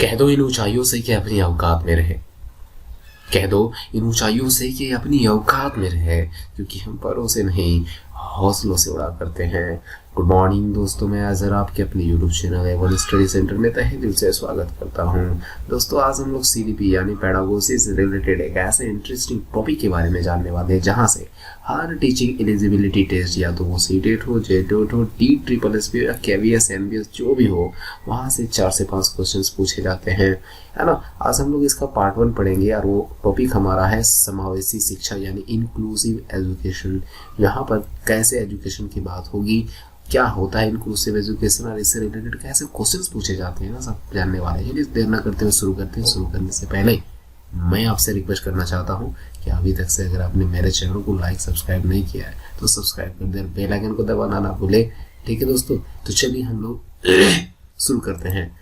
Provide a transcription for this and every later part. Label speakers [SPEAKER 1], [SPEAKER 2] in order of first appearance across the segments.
[SPEAKER 1] कह दो इन ऊंचाइयों से कि अपनी औकात में रहे, कह दो इन ऊंचाइयों से कि अपनी औकात में रहे, क्योंकि हम परों से नहीं हौसलों से उड़ा करते हैं। गुड मॉर्निंग दोस्तों, मैं अजहर आपके अपने YouTube channel Avan study centre में तहे दिल से स्वागत करता हूं। दोस्तों, आज हम लोग सीडीपी यानी पेडागोजी से रिलेटेड एक ऐसे इंटरेस्टिंग टॉपिक के बारे में जानने वाले हैं जहां से हर टीचिंग एलिजिबिलिटी टेस्ट, या तो वो सीटेट हो, जेटेट हो, TSSSB या KVS NBS जो भी हो, वहां से 4 से 5 क्वेश्चंस पूछे जाते हैं, है ना। आज हम लोग इसका पार्ट 1 पढ़ेंगे और वो टॉपिक हमारा है समावेशी शिक्षा यानी इंक्लूसिव एजुकेशन। यहाँ पर कैसे एजुकेशन की बात होगी, क्या होता है इंक्लूसिव एजुकेशन और इससे रिलेटेड कैसे क्वेश्चंस पूछे जाते हैं ना, सब जानने वाले हैं। देर न करते हुए शुरू करते हैं। शुरू करने से पहले मैं आपसे रिक्वेस्ट करना चाहता हूं कि अभी तक से अगर आपने मेरे चैनल को लाइक सब्सक्राइब नहीं किया है तो सब्सक्राइब कर दें, बेल आइकन को दबाना ना भूले। ठीक है दोस्तों, तो चलिए हम लोग शुरू करते हैं।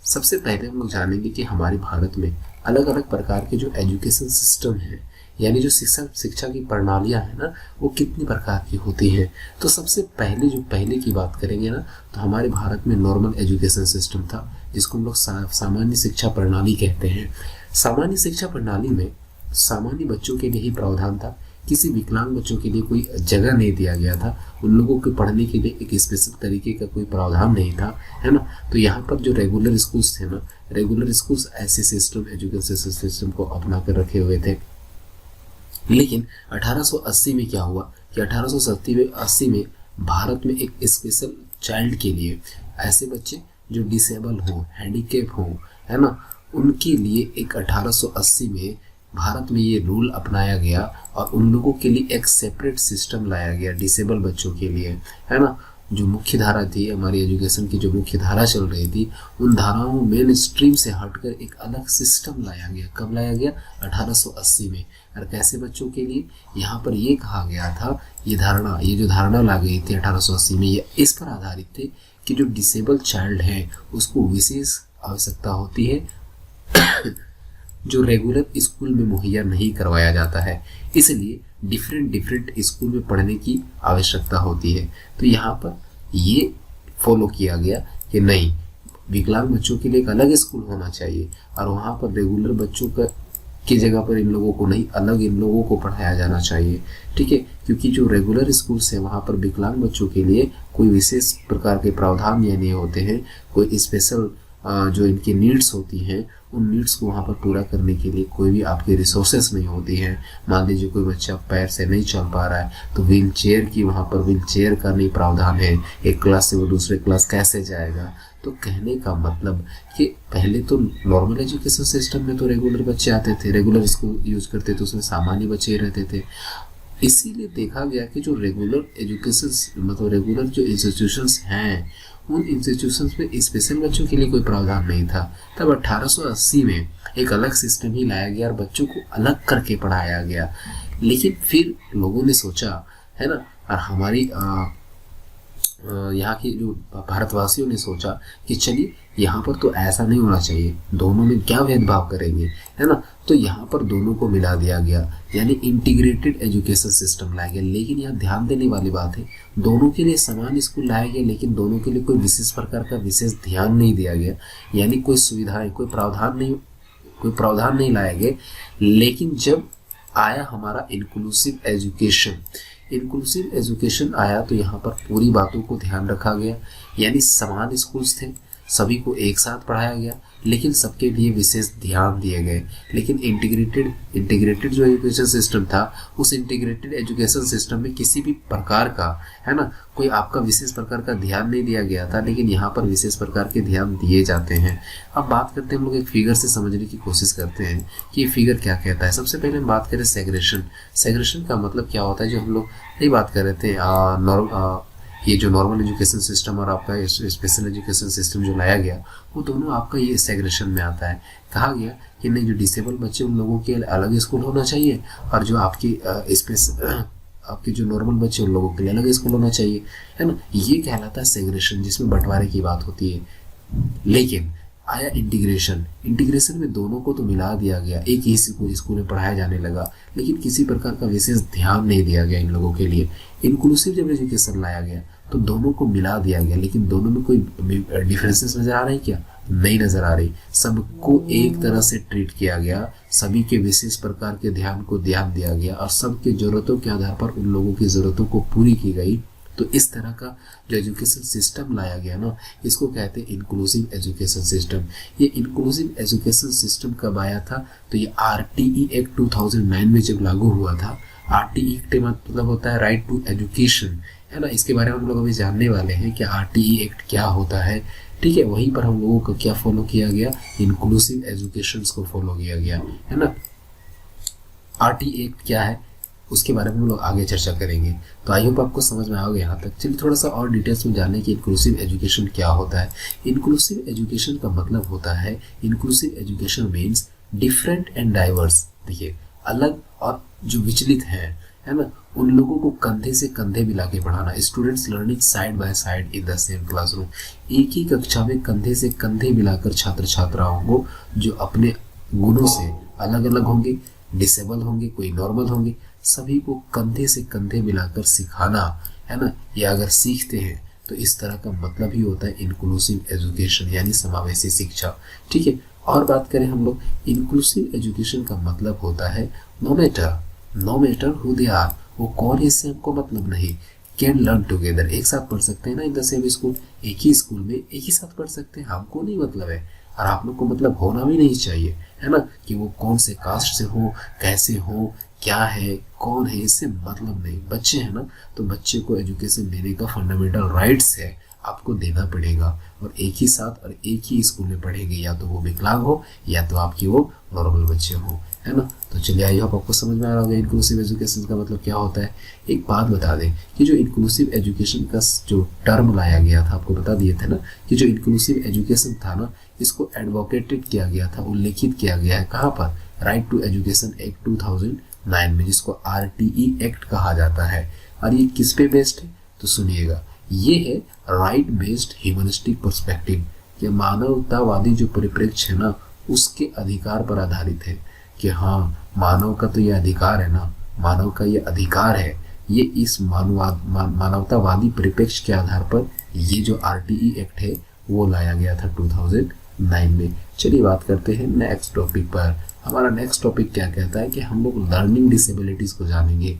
[SPEAKER 1] सबसे पहले हम लोग जानेंगे कि हमारे भारत में अलग अलग प्रकार के जो एजुकेशन सिस्टम है, यानी जो शिक्षा की प्रणालियां हैं ना, वो कितनी प्रकार की होती हैं। तो सबसे पहले की बात करेंगे ना, तो हमारे भारत में नॉर्मल एजुकेशन सिस्टम था, जिसको हम लोग सामान्य शिक्षा प्रणाली कहते हैं। सामान्य शिक्षा प्रणाली में सामान्य बच्चों के लिए ही प्रावधान था, किसी विकलांग बच्चों के लिए कोई जगह नहीं दिया गया था, उन लोगों के पढ़ने के लिए एक स्पेशल तरीके का कोई प्रावधान नहीं था, है ना। तो यहाँ पर जो रेगुलर स्कूल्स थे ना, रेगुलर स्कूल्स ऐसे सिस्टम, एजुकेशन सिस्टम को अपना कर रखे हुए थे। लेकिन 1880 में क्या हुआ कि 1880 में भारत में एक स्पेशल चाइल्ड के लिए, ऐसे बच्चे जो डिसेबल हों, हैंडीकैप हों, है ना, उनके लिए एक 1880 में भारत में ये रूल अपनाया गया और उन लोगों के लिए एक सेपरेट सिस्टम लाया गया डिसेबल बच्चों के लिए, है ना। जो मुख्य धारा थी हमारी एजुकेशन की, जो मुख्य धारा चल रही थी, उन धाराओं मेन स्ट्रीम से हटकर एक अलग सिस्टम लाया गया। कब लाया गया? 1880 में। और कैसे बच्चों के लिए? यहाँ पर ये कहा गया था, ये जो धारणा ला गई थी 1880 में, ये इस पर आधारित थे कि जो डिसेबल चाइल्ड है उसको विशेष आवश्यकता होती है जो रेगुलर स्कूल में मुहैया नहीं करवाया जाता है, इसलिए डिफरेंट स्कूल में पढ़ने की आवश्यकता होती है। तो यहाँ पर ये फॉलो किया गया कि नहीं, विकलांग बच्चों के लिए एक अलग स्कूल होना चाहिए और वहाँ पर रेगुलर बच्चों की जगह पर इन लोगों को नहीं, अलग इन लोगों को पढ़ाया जाना चाहिए। ठीक है, क्योंकि जो रेगुलर स्कूल है वहाँ पर विकलांग बच्चों के लिए कोई विशेष प्रकार के प्रावधान या नहीं होते हैं, कोई स्पेशल जो इनकी नीड्स होती हैं, उन नीड्स को वहाँ पर पूरा करने के लिए कोई भी आपकी रिसोर्सेस नहीं होती हैं। मान लीजिए कोई बच्चा पैर से नहीं चल पा रहा है तो व्हील चेयर की, वहाँ पर व्हील चेयर का नहीं प्रावधान है, एक क्लास से वो दूसरे क्लास कैसे जाएगा। तो कहने का मतलब कि पहले तो नॉर्मल एजुकेशन सिस्टम में तो रेगुलर बच्चे आते थे, रेगुलर स्कूल यूज करते थे, उसमें सामान्य बच्चे ही रहते थे। इसीलिए देखा गया कि जो रेगुलर एजुकेशन मतलब रेगुलर जो इंस्टीट्यूशंस हैं, उन इंस्टीट्यूशंस में स्पेशल बच्चों के लिए कोई प्रावधान नहीं था। तब 1880 में एक अलग सिस्टम ही लाया गया और बच्चों को अलग करके पढ़ाया गया। लेकिन फिर लोगों ने सोचा, है ना, और हमारी यहाँ के जो भारतवासियों ने सोचा कि चलिए यहाँ पर तो ऐसा नहीं होना चाहिए, दोनों में क्या भेदभाव करेंगे, है ना। तो यहाँ पर दोनों को मिला दिया गया, यानी इंटीग्रेटेड एजुकेशन सिस्टम लाया गया। लेकिन यहाँ ध्यान देने वाली बात है, दोनों के लिए समान स्कूल लाया गया, लेकिन दोनों के लिए कोई विशेष प्रकार का विशेष ध्यान नहीं दिया गया, यानी कोई सुविधाएं, कोई प्रावधान नहीं लाया गया। लेकिन जब आया हमारा इंक्लूसिव एजुकेशन आया तो यहाँ पर पूरी बातों को ध्यान रखा गया, यानी समान स्कूल्स थे, सभी को एक साथ पढ़ाया गया, लेकिन सबके लिए विशेष ध्यान दिए गए। लेकिन इंटीग्रेटेड जो एजुकेशन सिस्टम था, उस इंटीग्रेटेड एजुकेशन सिस्टम में किसी भी प्रकार का, है ना, कोई आपका विशेष प्रकार का ध्यान नहीं दिया गया था, लेकिन यहाँ पर विशेष प्रकार के ध्यान दिए जाते हैं। अब बात करते हैं, हम लोग एक फिगर से समझने की कोशिश करते हैं कि ये फिगर क्या कहता है। सबसे पहले हम बात करें सेग्रेशन का मतलब क्या होता है, जो हम लोग नहीं बात कर रहे थे, ये जो नॉर्मल एजुकेशन सिस्टम और आपका स्पेशल एजुकेशन सिस्टम जो लाया गया, वो दोनों आपका ये सेग्रेशन में आता है। कहा गया कि नहीं, जो डिसेबल बच्चे उन लोगों के अलग स्कूल होना चाहिए और जो आपके जो नॉर्मल बच्चे उन लोगों के लिए अलग स्कूल होना चाहिए, है ना। ये कहलाता है सेग्रेशन, जिसमें बंटवारे की बात होती है। लेकिन आया इंटीग्रेशन में दोनों को तो मिला दिया गया, एक ही स्कूल में पढ़ाया जाने लगा, लेकिन किसी प्रकार का विशेष ध्यान नहीं दिया गया इन लोगों के लिए। इंक्लूसिव जब एजुकेशन लाया गया तो दोनों को मिला दिया गया, लेकिन दोनों में कोई डिफरेंसेस नजर आ रहे हैं क्या? नहीं नजर आ रही, सबको एक तरह से ट्रीट किया गया, सभी के विशेष प्रकार के ध्यान को ध्यान दिया गया और सबके जरूरतों के आधार पर उन लोगों की जरूरतों को पूरी की गई। तो इस तरह का जो एजुकेशन सिस्टम लाया गया ना, इसको कहते हैं इंक्लूसिव एजुकेशन सिस्टम। ये इंक्लूसिव एजुकेशन सिस्टम कब आया था? तो ये आरटीई एक्ट 2009 में जब लागू हुआ था। आरटीई एक्ट मतलब होता है राइट टू एजुकेशन, है ना। इसके बारे में हम लोग अभी जानने वाले हैं कि आरटीई एक्ट क्या होता है, ठीक है। वहीं पर हम लोगों को क्या फॉलो किया गया? इंक्लूसिव एजुकेशन को फॉलो किया गया, है ना। आरटीई एक्ट क्या है उसके बारे में हम लोग आगे चर्चा करेंगे। तो आई होप आपको समझ में आओगे यहाँ तक। चलिए थोड़ा सा और डिटेल्स में जाने कि इंक्लूसिव एजुकेशन क्या होता है। इंक्लूसिव एजुकेशन का मतलब होता है, inclusive education means different and diverse. देखिए, अलग और जो विचलित है ना, उन लोगों को कंधे से कंधे मिला के पढ़ाना। Students learning side by side in the same classroom. एक ही कक्षा में कंधे से कंधे मिलाकर छात्र छात्राओं को, जो अपने गुणों से अलग अलग होंगे, डिसेबल होंगे, कोई नॉर्मल होंगे, सभी को कंधे से कंधे मिलाकर सिखाना, है ना। या अगर सीखते हैं तो इस तरह का मतलब ही होता है इंक्लूसिव एजुकेशन, यानी समावेशी शिक्षा, ठीक है। और बात करें हम लोग, इंक्लूसिव एजुकेशन का मतलब होता है no matter who they are, वो कौन है इससे हमको मतलब नहीं, कैन लर्न टुगेदर। एक साथ पढ़ सकते हैं ना इन द सेम स्कूल, एक ही स्कूल में एक ही साथ पढ़ सकते हैं, हमको नहीं मतलब है और आप लोग को मतलब होना भी नहीं चाहिए, है ना, कि वो कौन से कास्ट से हो, कैसे हो, क्या है, कौन है, इससे मतलब नहीं। बच्चे हैं ना, तो बच्चे को एजुकेशन देने का फंडामेंटल राइट्स है, आपको देना पड़ेगा। और एक ही साथ और एक ही स्कूल में पढ़ेंगे, या तो वो विकलांग हो या तो आपकी वो नॉर्मल बच्चे हो, है ना। तो चलिए, आई होप आपको समझ में आ रहा होगा इंक्लूसिव एजुकेशन का मतलब क्या होता है। एक बात बता दें कि जो इंक्लूसिव एजुकेशन का जो टर्म लाया गया था, आपको बता दिए थे ना कि जो इंक्लूसिव एजुकेशन था ना, इसको एडवोकेटेड किया गया था, उल्लेखित किया गया है कहाँ पर? राइट टू एजुकेशन एक्ट 2009 में, जिसको आरटीई एक्ट कहा जाता है। और ये किस पे बेस्ड है? तो सुनिएगा, ये है राइट बेस्ड ह्यूमनिस्टिक पर्सपेक्टिव। ये मानवतावादी जो परिप्रेक्ष्य है ना, उसके अधिकार पर आधारित है कि हाँ, मानव का तो ये अधिकार है ना, मानव का ये अधिकार है। ये इस मानवतावादी परिप्रेक्ष्य के आधार पर ये जो आरटीई एक्ट है वो लाया गया था 2009 में। चलिए बात करते हैं नेक्स्ट टॉपिक पर। हमारा नेक्स्ट टॉपिक क्या कहता है कि हम लोग लर्निंग डिसेबिलिटीज को जानेंगे।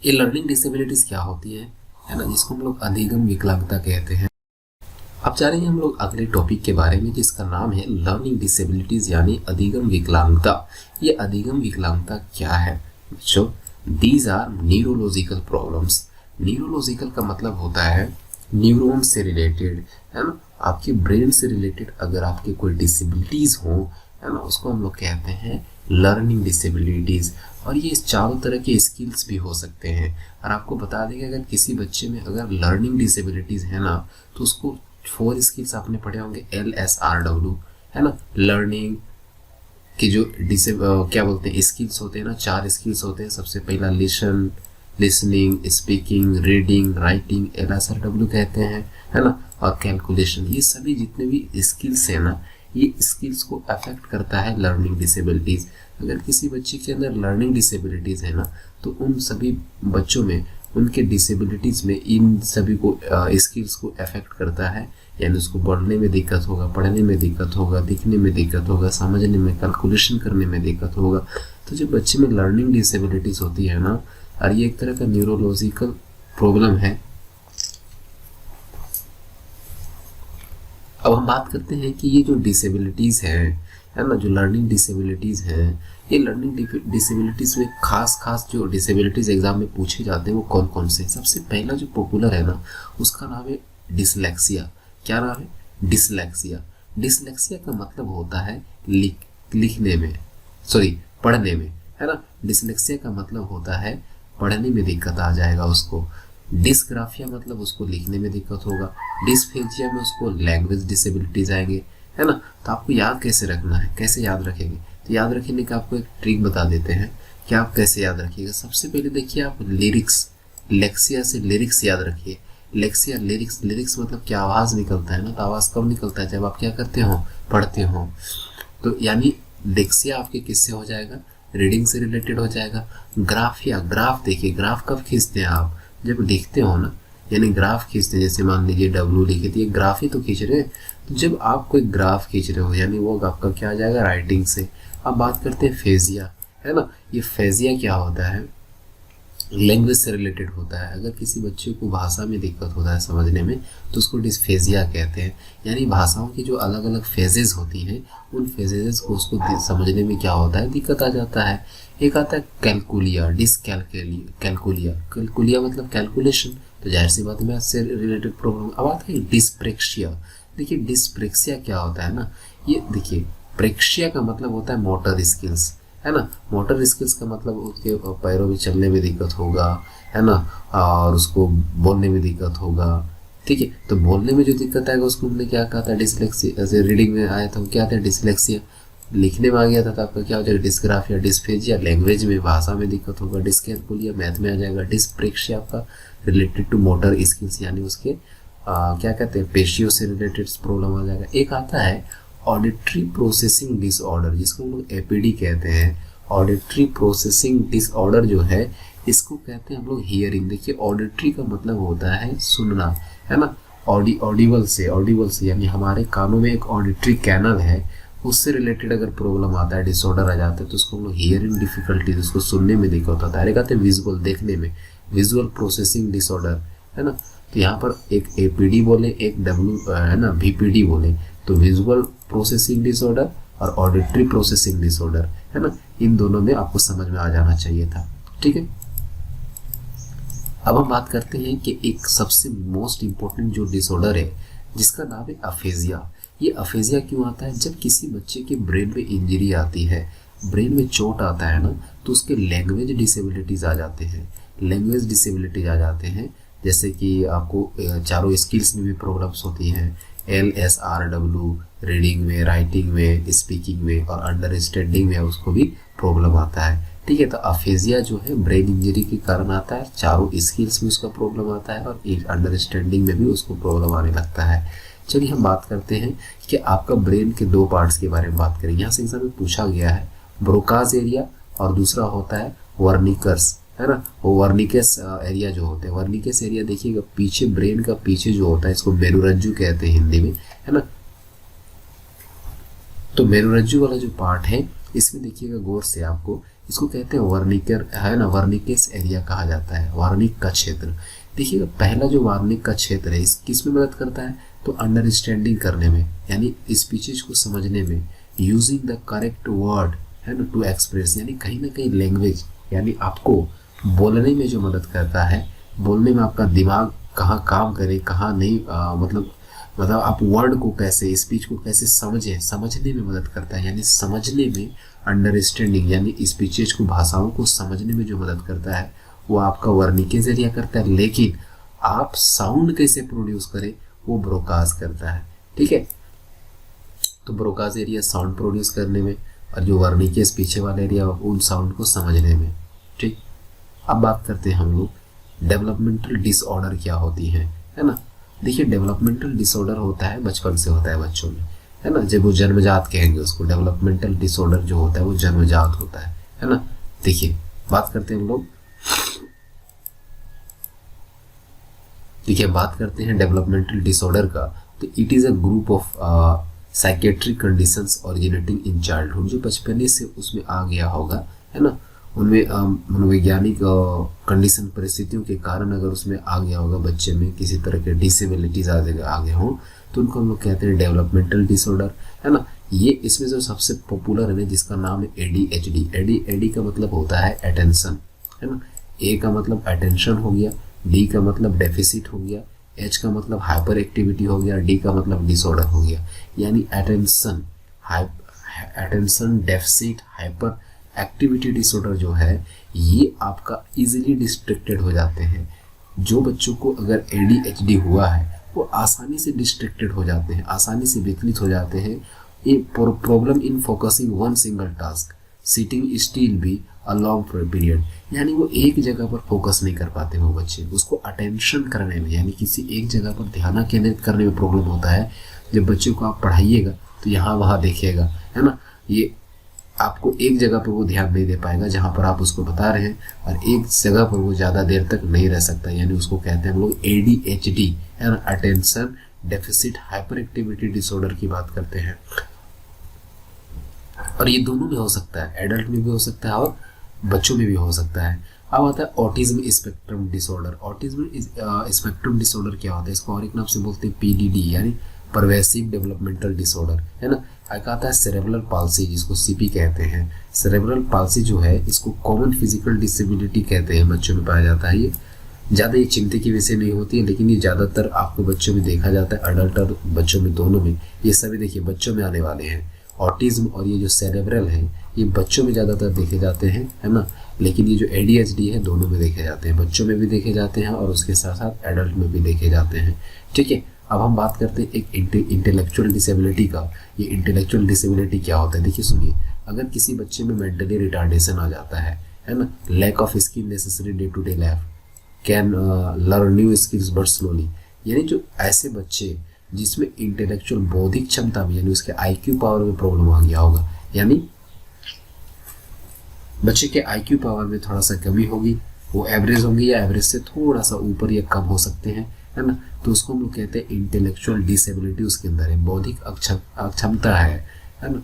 [SPEAKER 1] ये लर्निंग डिसेबिलिटीज क्या होती है ना, जिसको हम लोग अधिगम विकलांगता कहते हैं। अब जानेंगे हम लोग अगले टॉपिक के बारे में, जिसका नाम है लर्निंग डिसेबिलिटीज यानी अधिगम विकलांगता। ये अधिगम विकलांगता क्या है बच्चों? These are neurological problems. Neurological का मतलब होता है न्यूरॉन से रिलेटेड, है ना, आपके ब्रेन से रिलेटेड अगर आपके कोई डिसेबिलिटीज हो, है ना, उसको हम लोग कहते हैं लर्निंग डिसेबिलिटीज। और ये चारों तरह के स्किल्स भी हो सकते हैं। और आपको बता दें कि अगर किसी बच्चे में अगर लर्निंग डिसेबिलिटीज है ना, तो उसको 4 स्किल्स आपने पढ़े होंगे, LSRW, है ना। लर्निंग की जो क्या बोलते हैं स्किल्स होते हैं ना, 4 स्किल्स होते हैं। सबसे पहला listening, speaking, reading, writing, LSRW कहते हैं, है ना। और कैलकुलेशन, ये सभी जितने भी स्किल्स है ना, ये स्किल्स को अफेक्ट करता है लर्निंग डिसेबिलिटीज। अगर किसी बच्चे के अंदर लर्निंग डिसेबिलिटीज है ना, तो उन सभी बच्चों में, उनके डिसेबिलिटीज में इन सभी को स्किल्स को अफेक्ट करता है। यानी उसको बढ़ने में दिक्कत होगा, पढ़ने में दिक्कत होगा, दिखने में दिक्कत होगा, समझने में, कैलकुलेशन करने में दिक्कत होगा। तो जब बच्चे में लर्निंग डिसेबिलिटीज होती है ना, और ये एक तरह का न्यूरोलॉजिकल प्रॉब्लम है। अब हम बात करते हैं कि ये जो डिसेबिलिटीज है ना, जो लर्निंग डिसेबिलिटीज हैं, ये लर्निंग डिसेबिलिटीज में खास जो डिसेबिलिटीज एग्जाम में पूछे जाते हैं वो कौन कौन से हैं। सबसे पहला जो पॉपुलर है ना, उसका नाम है डिसलेक्सिया। क्या नाम है? डिसलेक्सिया। डिसलेक्सिया का मतलब होता है लिखने में, पढ़ने में, है ना। डिसलेक्सिया का मतलब होता है पढ़ने में दिक्कत आ जाएगा उसको। डिस्ग्राफिया मतलब उसको लिखने में दिक्कत होगा। डिस्फेजिया में उसको लैंग्वेज डिसेबिलिटीज आएंगे, है ना। तो आपको याद कैसे रखना है, कैसे याद रखेंगे? तो याद रखने का आपको एक ट्रिक बता देते हैं कि आप कैसे याद रखिएगा। सबसे पहले देखिए, आप लिरिक्स, लेक्सिया से लिरिक्स याद रखिए। लेक्सिया, लिरिक्स मतलब क्या आवाज निकलता है ना, तो आवाज कब निकलता है? जब आप क्या करते हो? पढ़ते हो। तो यानी लेक्सिया आपके किससे हो जाएगा? रीडिंग से रिलेटेड हो जाएगा। ग्राफिया, ग्राफ देखिए, ग्राफ कब खींचते हैं आप? जब लिखते हो ना, यानी ग्राफ खींचते हैं, जैसे मान लीजिए डब्ल्यू लिखे तो ये ग्राफ ही तो खींच रहे हैं। तो जब आप कोई ग्राफ खींच रहे हो यानी वो आपका क्या आ जाएगा, राइटिंग से। अब बात करते हैं फेजिया, है ना। ये फेजिया क्या होता है, लैंग्वेज से रिलेटेड होता है। अगर किसी बच्चे को भाषा में दिक्कत होता है समझने में तो उसको डिस्फेजिया कहते हैं। यानी भाषाओं की जो अलग अलग फेजेस होती हैं उन फेजेस को उसको समझने में क्या होता है, दिक्कत आ जाता है। एक आता है कैलकुलिया, कैलकुलिया, कैलकुलिया मतलब कैलकुलेशन, तो जाहिर सी बात है इससे रिलेटेड प्रॉब्लम। अब आता है डिस्प्रेक्सिया। देखिए डिस्प्रेक्सिया क्या होता है ना, ये देखिए प्रेक्सिया का मतलब होता है मोटर स्किल्स, है ना। मोटर स्किल्स का मतलब उसके पैरों में चलने में दिक्कत होगा, है ना, और उसको बोलने में दिक्कत होगा, ठीक है। तो बोलने में जो दिक्कत आएगा उसको हमने क्या कहा था, डिसलेक्सिया। ऐसे रीडिंग में आया था क्या था, डिसलेक्सिया। लिखने में आ गया था तो आपका क्या हो जाएगा, डिस्ग्राफिया, डिस्फेजिया। लैंग्वेज में भाषा में दिक्कत होगा, डिस्कैलकुलिया। मैथ में आ जाएगा डिस्प्रेक्सिया आपका रिलेटेड टू मोटर स्किल्स, यानी उसके क्या कहते हैं, पेशियों से रिलेटेड प्रॉब्लम आ जाएगा। एक आता है ऑडिटरी प्रोसेसिंग डिसऑर्डर, जिसको हम लोग एपीडी कहते हैं। ऑडिटरी प्रोसेसिंग डिसऑर्डर जो है इसको कहते हैं हम लोग हियरिंग। देखिए ऑडिटरी का मतलब होता है सुनना, है ना। ऑडिबल से यानी हमारे कानों में एक ऑडिटरी कैनल है, उससे रिलेटेड अगर प्रॉब्लम आता है, डिसऑर्डर आ जाता है तो उसको हम लोग हियरिंग डिफिकल्टीज, उसको सुनने में दिक्कत होता है। कहते हैं विजुअल, देखने में, विजुअल प्रोसेसिंग डिसऑर्डर, है ना। तो यहाँ पर एक एपीडी बोले, एक डब्ल्यू है ना वीपीडी बोले, तो विजुअल प्रोसेसिंग डिसऑर्डर और ऑडिटरी प्रोसेसिंग डिसऑर्डर, है ना। इन दोनों में आपको समझ में आ जाना चाहिए था, ठीक है। अब हम बात करते हैं कि एक सबसे मोस्ट इम्पोर्टेंट जो डिसऑर्डर है जिसका नाम है अफेजिया। ये अफेजिया क्यों आता है, जब किसी बच्चे के ब्रेन में इंजरी आती है, ब्रेन में चोट आता है ना, तो उसके लैंग्वेज डिसेबिलिटीज आ जाते हैं, लैंग्वेज डिसेबिलिटीज आ जाते हैं। जैसे कि आपको चारों स्किल्स में भी प्रॉब्लम्स होती हैं, LSRW, रीडिंग में, राइटिंग में, स्पीकिंग में और अंडरस्टैंडिंग में उसको भी प्रॉब्लम आता है, ठीक है। तो अफेजिया जो है ब्रेन इंजरी के कारण आता है, चारों स्किल्स में उसका प्रॉब्लम आता है और अंडरस्टैंडिंग में भी उसको प्रॉब्लम आने लगता है। चलिए हम बात करते हैं कि आपका ब्रेन के दो पार्ट्स के बारे में बात करें। यहाँ से एग्जाम में पूछा गया है, ब्रोकाज एरिया और दूसरा होता है वर्निकस, है ना। वो वर्निकस एरिया जो होते हैं, वर्निकस एरिया देखिएगा पीछे, ब्रेन का पीछे जो होता है, इसको मेरुरज्जु कहते हैं हिंदी में, है ना। तो मेरुरज्जु वाला जो पार्ट है इसमें देखिएगा गौर से, आपको इसको कहते हैं वर्निकर, है ना, वर्निकस एरिया कहा जाता है, वार्निक का क्षेत्र। देखिएगा पहला जो वार्निक का क्षेत्र है इस किस में मदद करता है, तो अंडरस्टैंडिंग करने में, यानी स्पीचेज को समझने में, यूजिंग द करेक्ट वर्ड, है ना, टू एक्सप्रेस, यानी कहीं ना कहीं लैंग्वेज, यानी आपको बोलने में जो मदद करता है, बोलने में आपका दिमाग कहाँ काम करे कहाँ नहीं, मतलब आप वर्ड को कैसे, स्पीच को कैसे समझें, समझने में मदद करता है। यानी समझने में, अंडरस्टैंडिंग, यानी स्पीचेज को, भाषाओं को समझने में जो मदद करता है वो आपका वर्निकेज एरिया करता है। लेकिन आप साउंड कैसे प्रोड्यूस करें वो ब्रोकाज करता है, ठीक है। तो ब्रोकाज एरिया साउंड प्रोड्यूस करने में और जो वर्निकेज पीछे वाला एरिया उन साउंड को समझने में, ठीक। अब बात करते हैं हम लोग डेवलपमेंटल डिसऑर्डर क्या होती है ना। देखिए डेवलपमेंटल डिसऑर्डर होता है, बचपन से होता है बच्चों में, है ना। जब वो जन्मजात कहेंगे उसको, डेवलपमेंटल डिसऑर्डर जो होता है वो जन्मजात होता है ना। देखिए बात करते हैं हम लोग, देखिए बात करते हैं डेवलपमेंटल डिसऑर्डर का, तो it is a group of psychiatric conditions originating in childhood, जो बचपने से उसमें आ गया होगा, है ना। उनमें मनोवैज्ञानिक कंडीशन, परिस्थितियों के कारण अगर उसमें आ गया होगा बच्चे में किसी तरह के डिसेबिलिटीज आ गए हों, तो उनको हम लोग कहते हैं डेवलपमेंटल डिसऑर्डर, है ना। ये इसमें जो सबसे पॉपुलर है जिसका नाम है ADHD। AD का मतलब होता है अटेंशन, है ना। A का मतलब अटेंशन हो गया, D का मतलब डेफिसिट हो गया, H का मतलब हाइपर एक्टिविटी हो गया, D का मतलब डिसऑर्डर हो गया। यानी attention deficit hyper activity disorder जो है ये आपका इजीली डिस्ट्रैक्टेड हो जाते हैं। जो बच्चों को अगर ADHD हुआ है वो आसानी से डिस्ट्रैक्टेड हो जाते हैं, आसानी से विचलित हो जाते हैं। ये problem in focusing one single task, sitting still भी अ लॉन्ग पीरियड, यानी वो एक जगह पर फोकस नहीं कर पाते वो बच्चे, उसको अटेंशन करने में, यानी किसी एक जगह पर ध्यान केंद्रित करने में प्रॉब्लम होता है। जब बच्चे को आप पढ़ाइएगा तो यहाँ वहाँ देखिएगा, है ना, ये आपको एक जगह पर वो ध्यान नहीं दे पाएगा जहाँ पर आप उसको बता रहे हैं, और एक जगह पर वो ज़्यादा देर तक नहीं रह सकता, यानी उसको कहते हैं हम लोग ADHD, है ना, attention deficit hyper activity disorder की बात करते हैं। और ये दोनों में हो सकता है, एडल्ट में भी हो सकता है और बच्चों में भी हो सकता है। अब आता है autism spectrum disorder. Autism spectrum disorder क्या होता है, इसको और एक नाम से बोलते हैं PDD, यानी परवेसिव डेवलपमेंटल डिसऑर्डर, है ना। एक आता है सेरेब्रल पाल्सी, जिसको CP कहते हैं। सेरेब्रल पाल्सी जो है इसको कॉमन फिजिकल डिसेबिलिटी कहते हैं, बच्चों में पाया जाता है। ये ज़्यादा ये चिंता की विषय नहीं होती है, लेकिन ये ज़्यादातर आपको बच्चों में देखा जाता है, अडल्ट और बच्चों में दोनों में। ये सभी देखिए बच्चों में आने वाले हैं। ऑटिज्म और ये जो सेरेब्रल है ये बच्चों में ज़्यादातर देखे जाते हैं, है ना, लेकिन ये जो ADHD है दोनों में देखे जाते हैं, बच्चों में भी देखे जाते हैं और उसके साथ साथ एडल्ट में भी देखे जाते हैं। ठीक है, अब हम बात करते हैं एक इंटेलेक्चुअल डिसेबिलिटी का। ये इंटेलेक्चुअल डिसेबिलिटी क्या होता है, देखिए सुनिए। अगर किसी बच्चे में मेंटली रिटार्डेशन आ जाता है ना, lack of skill necessary day to day life, can learn new skills but slowly, यानी जो ऐसे बच्चे जिसमें इंटेलेक्चुअल बौद्धिक क्षमता में, यानी उसके IQ पावर में प्रॉब्लम आ गया होगा, यानी बच्चे के IQ पावर में थोड़ा सा कमी होगी, वो एवरेज होंगे या एवरेज से थोड़ा सा ऊपर या कम हो सकते हैं, है ना, तो उसको हम लोग कहते हैं इंटेलेक्चुअल डिसेबिलिटी उसके अंदर है, बौद्धिक अक्षमता है ना।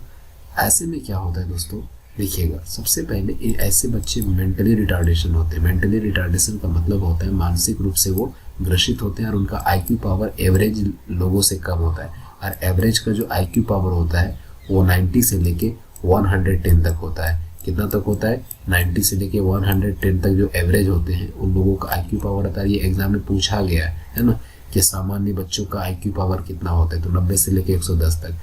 [SPEAKER 1] ऐसे में क्या होता है दोस्तों, देखिएगा, सबसे पहले ऐसे बच्चे मेंटली रिटार्डेशन होते हैं। मेंटली रिटार्डेशन का मतलब होता है मानसिक रूप से वो ग्रसित होते हैं और उनका IQ पावर एवरेज लोगों से कम होता है। और एवरेज का जो IQ पावर होता है वो 90 से लेके 110 तक होता है। कितना तक होता है, 90 से लेके 110 तक जो एवरेज होते हैं उन लोगों का IQ पावर आता है। ये एग्जाम में पूछा गया है ना, कि सामान्य बच्चों का IQ पावर कितना होता है, तो 90 से लेके 110 तक।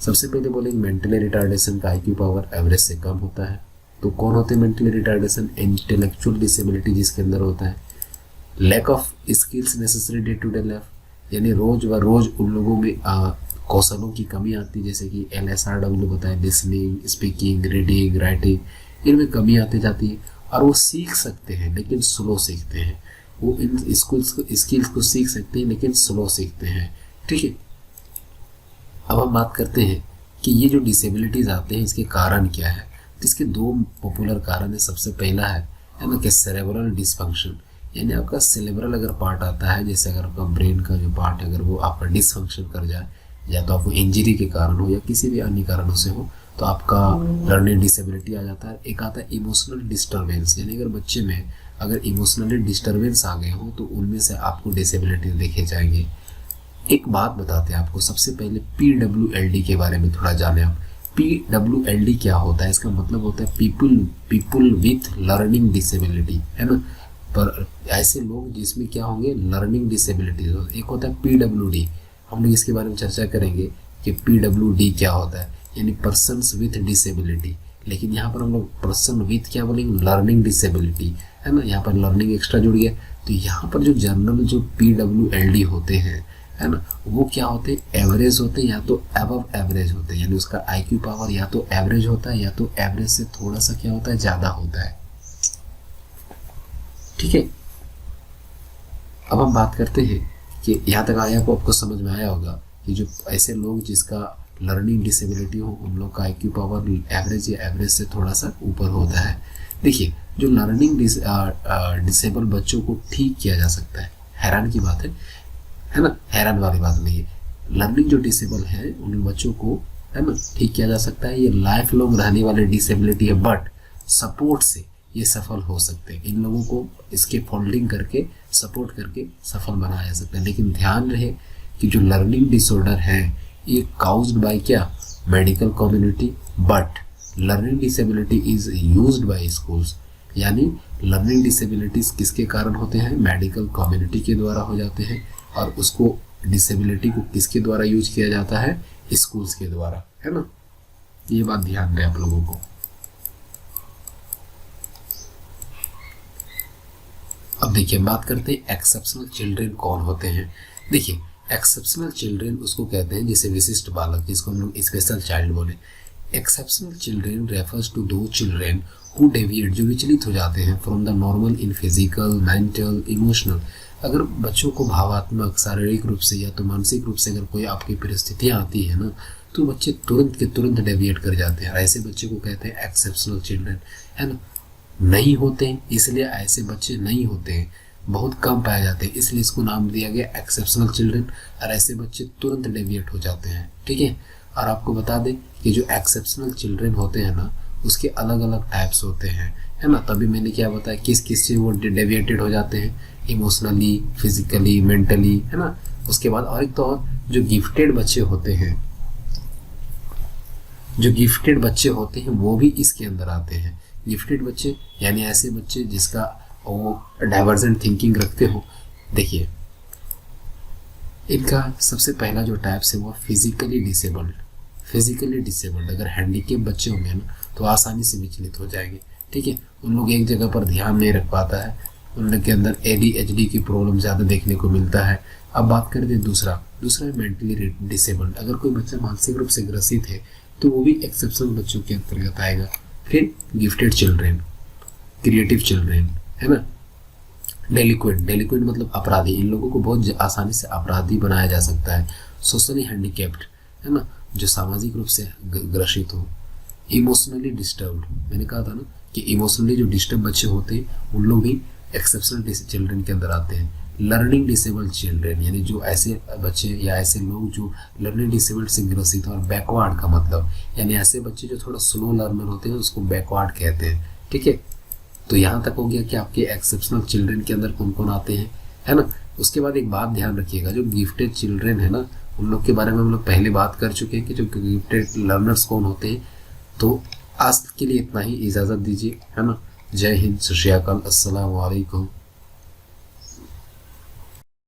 [SPEAKER 1] सबसे पहले बोलेंगे मेंटली रिटार्डेशन का IQ पावर एवरेज से कम होता है। तो कौन होते हैं मेंटली रिटार्डेशन, इंटेलेक्चुअल डिसेबिलिटी जिसके अंदर होता है lack of skills necessary day to day life, यानी रोज व रोज उन लोगों में कौशलों की कमी आती है, जैसे कि LSRW बताए, लिसनिंग, स्पीकिंग, रीडिंग, राइटिंग, इनमें कमी आती जाती है। और वो सीख सकते हैं लेकिन स्लो सीखते हैं, वो इन स्किल्स को सीख सकते हैं लेकिन स्लो सीखते हैं। ठीक है, अब हम बात करते हैं कि ये जो डिसेबिलिटीज आते हैं इसके कारण क्या है। तो इसके दो पॉपुलर कारण है। सबसे पहला है ना कि सेरेब्रल डिसफंक्शन, यानी आपका सेरेब्रल अगर पार्ट आता है, जैसे अगर आपका ब्रेन का जो पार्ट है अगर वो आपका डिसफंक्शन कर जाए, या तो आपको इंजरी के कारण हो या किसी भी अन्य कारणों से हो, तो आपका लर्निंग डिसेबिलिटी आ जाता है। एक आता है इमोशनल डिस्टर्बेंस, यानी अगर बच्चे में अगर इमोशनली डिस्टर्बेंस आ गए हो तो उनमें से आपको डिसेबिलिटी देखे जाएंगे। एक बात बताते हैं आपको, सबसे पहले PWLD के बारे में थोड़ा जाने आप। PWLD क्या होता है, इसका मतलब होता है पीपुल विथ लर्निंग डिसेबिलिटी, है ना। पर ऐसे लोग जिसमें क्या होंगे, लर्निंग डिसेबिलिटी। एक होता है PWD, हम लोग इसके बारे में चर्चा करेंगे कि PWD क्या होता है, यानी पर्सन्स विथ डिसेबिलिटी। लेकिन यहाँ पर हम लोग पर्सन विथ क्या बोलेंगे, लर्निंग डिसेबिलिटी, है ना। यहाँ पर लर्निंग एक्स्ट्रा जुड़ गया। तो यहाँ पर जो जनरल जो PWLD होते हैं, है ना, वो क्या होते हैं, एवरेज होते हैं या तो अबव एवरेज होते हैं, यानी उसका IQ पावर या तो एवरेज होता है या तो एवरेज से थोड़ा सा क्या होता है, ज़्यादा होता है। ठीक है, अब हम बात करते हैं कि यहाँ तक आया आपको समझ में आया होगा कि जो ऐसे लोग जिसका लर्निंग डिसेबिलिटी हो उन लोग का IQ पावर एवरेज या एवरेज से थोड़ा सा ऊपर होता है। देखिए, जो लर्निंग डिसेबल बच्चों को ठीक किया जा सकता है, हैरान की बात है ना, हैरान वाली बात नहीं है। लर्निंग जो डिसेबल है उन बच्चों को, है ना, ठीक किया जा सकता है। ये लाइफ लॉन्ग रहने वाले डिसेबिलिटी है, बट सपोर्ट से ये सफल हो सकते हैं। इन लोगों को इसके फोल्डिंग करके सपोर्ट करके सफल बनाया जा सकता है। लेकिन ध्यान रहे कि जो लर्निंग डिसऑर्डर है ये काउज्ड बाय क्या, medical community, but learning disability is used by schools, यानी लर्निंग डिसेबिलिटीज किसके कारण होते हैं, मेडिकल कम्युनिटी के द्वारा हो जाते हैं। और उसको डिसेबिलिटी को किसके द्वारा यूज किया जाता है, स्कूल्स के द्वारा, है ना। ये बात ध्यान रहे आप लोगों को। अब देखिए, बात करते हैं एक्सेप्शनल चिल्ड्रेन कौन होते हैं। देखिए, एक्सेप्शनल चिल्ड्रेन उसको कहते हैं जैसे विशिष्ट बालक, जिसको हम लोग स्पेशल चाइल्ड बोले। एक्सेप्शनल चिल्ड्रेन रेफर्स टू दो चिल्ड्रेन हु डेविएट, जो विचलित हो जाते हैं from the normal in physical, mental, emotional, अगर बच्चों को भावात्मक, शारीरिक रूप से या तो मानसिक रूप से अगर कोई आपकी परिस्थितियाँ आती है ना, तो बच्चे तुरंत के तुरंत डेविएट कर जाते हैं। ऐसे बच्चे को कहते हैं एक्सेप्शनल चिल्ड्रन, है ना। नहीं होते हैं, इसलिए ऐसे बच्चे नहीं होते हैं, बहुत कम पाए जाते हैं, इसलिए इसको नाम दिया गया एक्सेप्शनल चिल्ड्रन। और ऐसे बच्चे तुरंत डेविएट हो जाते हैं, ठीक है। और आपको बता दें कि जो एक्सेप्शनल चिल्ड्रन होते हैं ना, उसके अलग अलग टाइप्स होते हैं, है ना। तभी मैंने क्या बताया किस किस से वो डेविएटेड हो जाते हैं, इमोशनली, फिजिकली, मेंटली, है ना। उसके बाद और एक तो और जो गिफ्टेड बच्चे होते हैं, जो गिफ्टेड बच्चे होते हैं वो भी इसके अंदर आते हैं। गिफ्टेड बच्चे यानी ऐसे बच्चे जिसका वो डाइवर्जेंट थिंकिंग रखते हो। देखिए, इनका सबसे पहला जो टाइप्स है वो फिजिकली डिसेबल्ड। फिजिकली डिसेबल्ड अगर हैंडीकेप बच्चे होंगे ना, तो आसानी से विचलित हो जाएंगे, ठीक है। उन लोग एक जगह पर ध्यान नहीं रख पाता है, उन लोग के अंदर ADHD की प्रॉब्लम ज़्यादा देखने को मिलता है। अब बात करते हैं दूसरा है मेंटली डिसेबल्ड। अगर कोई बच्चा मानसिक रूप से ग्रसित है तो वो भी एक्सेप्शनल बच्चों के अंतर्गत आएगा। फिर गिफ्टेड चिल्ड्रेन, क्रिएटिव चिल्ड्रेन, है ना। डेलिक्वेंट मतलब अपराधी, इन लोगों को बहुत आसानी से अपराधी बनाया जा सकता है। सोशली हैंडीकेप्ड, है ना, जो सामाजिक रूप से ग्रसित हो। इमोशनली डिस्टर्ब्ड, मैंने कहा था ना कि इमोशनली जो डिस्टर्ब बच्चे होते हैं उन लोग भी एक्सेप्शनल चिल्ड्रन के अंदर आते हैं। लर्निंग डिसेबल्ड चिल्ड्रन यानी जो ऐसे बच्चे या ऐसे लोग जो लर्निंग डिसेबल्ड से ग्रसित हो। और बैकवर्ड का मतलब यानी ऐसे बच्चे जो थोड़ा स्लो लर्नर होते हैं उसको बैकवर्ड कहते हैं, ठीक है। तो यहाँ तक हो गया कि आपके एक्सेप्शनल चिल्ड्रन के अंदर कौन कौन आते हैं, है ना। उसके बाद एक बात ध्यान रखिएगा, जो गिफ्टेड चिल्ड्रन है ना, उन लोग के बारे में हम लोग पहले बात कर चुके हैं कि जो गिफ्टेड लर्नर्स कौन होते हैं। तो आज के लिए इतना ही, इजाज़त दीजिए, है ना। जय हिंद, सत श्री अकाल, अस्सलाम वालेकुम।